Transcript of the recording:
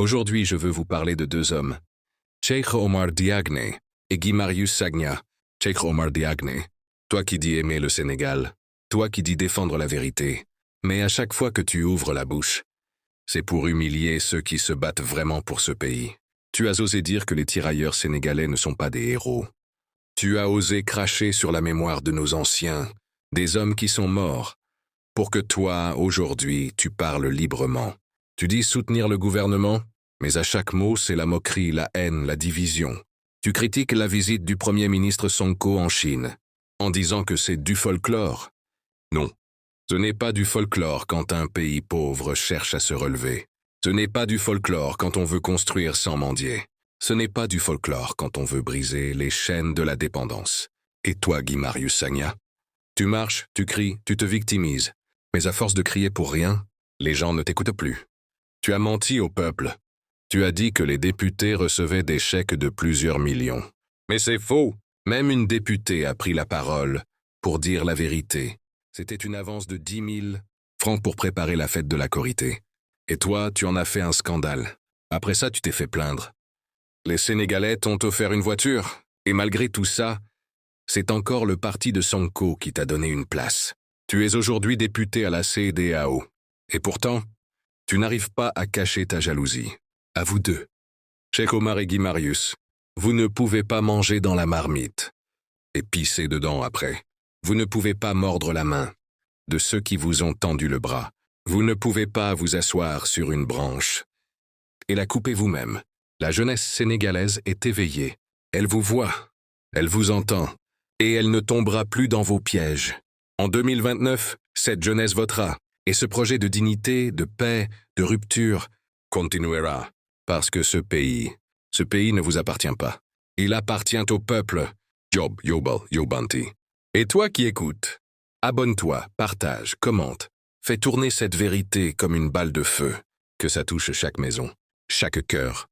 Aujourd'hui, je veux vous parler de deux hommes, Cheikh Omar Diagne et Guy Marius Sagna. Cheikh Omar Diagne, toi qui dis aimer le Sénégal, toi qui dis défendre la vérité, mais à chaque fois que tu ouvres la bouche, c'est pour humilier ceux qui se battent vraiment pour ce pays. Tu as osé dire que les tirailleurs sénégalais ne sont pas des héros. Tu as osé cracher sur la mémoire de nos anciens, des hommes qui sont morts, pour que toi, aujourd'hui, tu parles librement. Tu dis soutenir le gouvernement, mais à chaque mot, c'est la moquerie, la haine, la division. Tu critiques la visite du Premier ministre Sonko en Chine, en disant que c'est du folklore. Non, ce n'est pas du folklore quand un pays pauvre cherche à se relever. Ce n'est pas du folklore quand on veut construire sans mendier. Ce n'est pas du folklore quand on veut briser les chaînes de la dépendance. Et toi, Guy Marius Sagna? Tu marches, tu cries, tu te victimises. Mais à force de crier pour rien, les gens ne t'écoutent plus. Tu as menti au peuple. Tu as dit que les députés recevaient des chèques de plusieurs millions. Mais c'est faux. Même une députée a pris la parole pour dire la vérité. C'était une avance de 10 000 francs pour préparer la fête de la Korité. Et toi, tu en as fait un scandale. Après ça, tu t'es fait plaindre. Les Sénégalais t'ont offert une voiture. Et malgré tout ça, c'est encore le parti de Sonko qui t'a donné une place. Tu es aujourd'hui député à la CEDEAO. Et pourtant, tu n'arrives pas à cacher ta jalousie. À vous deux, Cheikh Omar et Guy Marius, vous ne pouvez pas manger dans la marmite et pisser dedans après. Vous ne pouvez pas mordre la main de ceux qui vous ont tendu le bras. Vous ne pouvez pas vous asseoir sur une branche et la couper vous-même. La jeunesse sénégalaise est éveillée. Elle vous voit, elle vous entend, et elle ne tombera plus dans vos pièges. En 2029, cette jeunesse votera, et ce projet de dignité, de paix, de rupture continuera. Parce que ce pays ne vous appartient pas. Il appartient au peuple. Job, Yobal, Yobanti. Et toi qui écoutes, abonne-toi, partage, commente. Fais tourner cette vérité comme une balle de feu. Que ça touche chaque maison, chaque cœur.